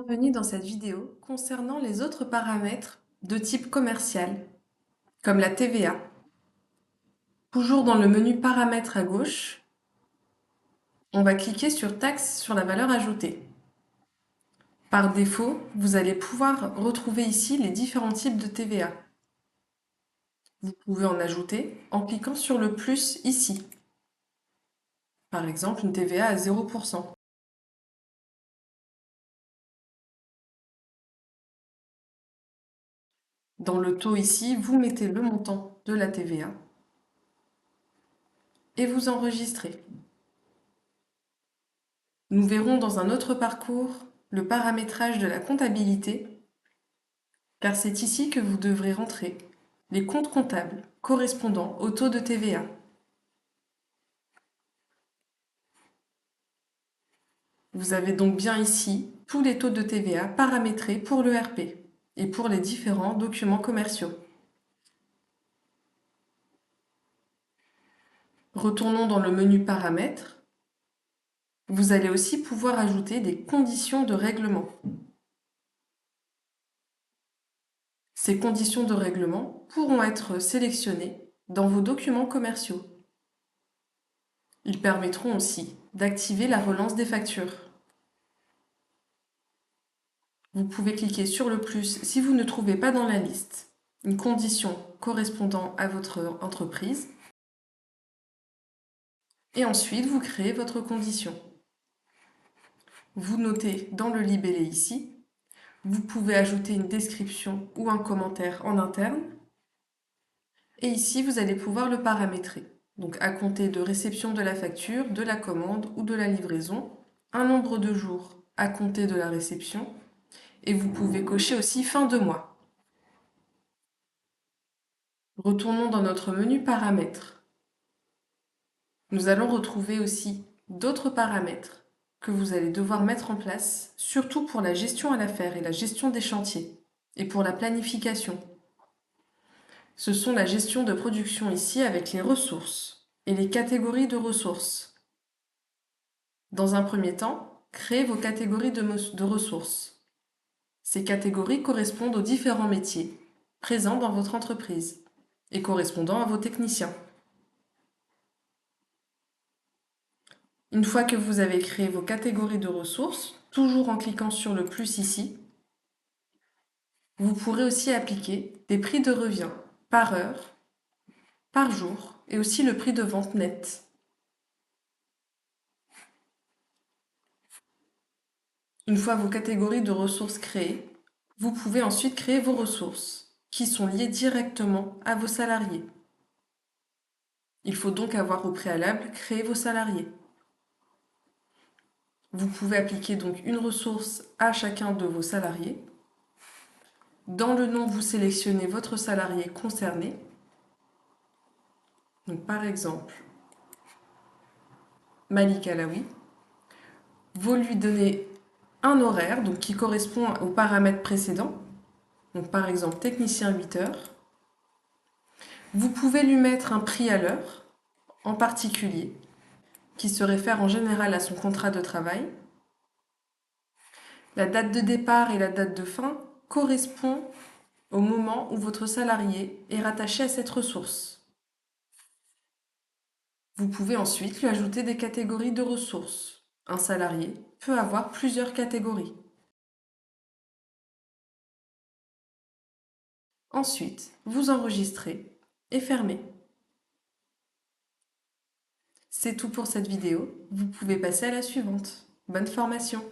Bienvenue dans cette vidéo concernant les autres paramètres de type commercial, comme la TVA. Toujours dans le menu Paramètres à gauche, on va cliquer sur Taxe sur la valeur ajoutée. Par défaut, vous allez pouvoir retrouver ici les différents types de TVA. Vous pouvez en ajouter en cliquant sur le plus ici. Par exemple, une TVA à 0%. Dans le taux ici, vous mettez le montant de la TVA et vous enregistrez. Nous verrons dans un autre parcours le paramétrage de la comptabilité, car c'est ici que vous devrez rentrer les comptes comptables correspondant au taux de TVA. Vous avez donc bien ici tous les taux de TVA paramétrés pour l'ERP et pour les différents documents commerciaux. Retournons dans le menu Paramètres. Vous allez aussi pouvoir ajouter des conditions de règlement. Ces conditions de règlement pourront être sélectionnées dans vos documents commerciaux. Ils permettront aussi d'activer la relance des factures. Vous pouvez cliquer sur le plus si vous ne trouvez pas dans la liste une condition correspondant à votre entreprise. Et ensuite, vous créez votre condition. Vous notez dans le libellé ici. Vous pouvez ajouter une description ou un commentaire en interne. Et ici, vous allez pouvoir le paramétrer. Donc à compter de réception de la facture, de la commande ou de la livraison, un nombre de jours à compter de la réception, et vous pouvez cocher aussi fin de mois. Retournons dans notre menu Paramètres. Nous allons retrouver aussi d'autres paramètres que vous allez devoir mettre en place, surtout pour la gestion à l'affaire et la gestion des chantiers, et pour la planification. Ce sont la gestion de production ici avec les ressources et les catégories de ressources. Dans un premier temps, créez vos catégories de ressources. Ces catégories correspondent aux différents métiers présents dans votre entreprise et correspondant à vos techniciens. Une fois que vous avez créé vos catégories de ressources, toujours en cliquant sur le plus ici, vous pourrez aussi appliquer des prix de revient par heure, par jour et aussi le prix de vente net. Une fois vos catégories de ressources créées, vous pouvez ensuite créer vos ressources qui sont liées directement à vos salariés. Il faut donc avoir au préalable créé vos salariés. Vous pouvez appliquer donc une ressource à chacun de vos salariés. Dans le nom, vous sélectionnez votre salarié concerné. Donc par exemple, Malik Alaoui. Vous lui donnez un horaire donc, qui correspond aux paramètres précédents. Donc par exemple, technicien 8 heures. Vous pouvez lui mettre un prix à l'heure, en particulier, qui se réfère en général à son contrat de travail. La date de départ et la date de fin correspondent au moment où votre salarié est rattaché à cette ressource. Vous pouvez ensuite lui ajouter des catégories de ressources. Un salarié peut avoir plusieurs catégories. Ensuite, vous enregistrez et fermez. C'est tout pour cette vidéo. Vous pouvez passer à la suivante. Bonne formation!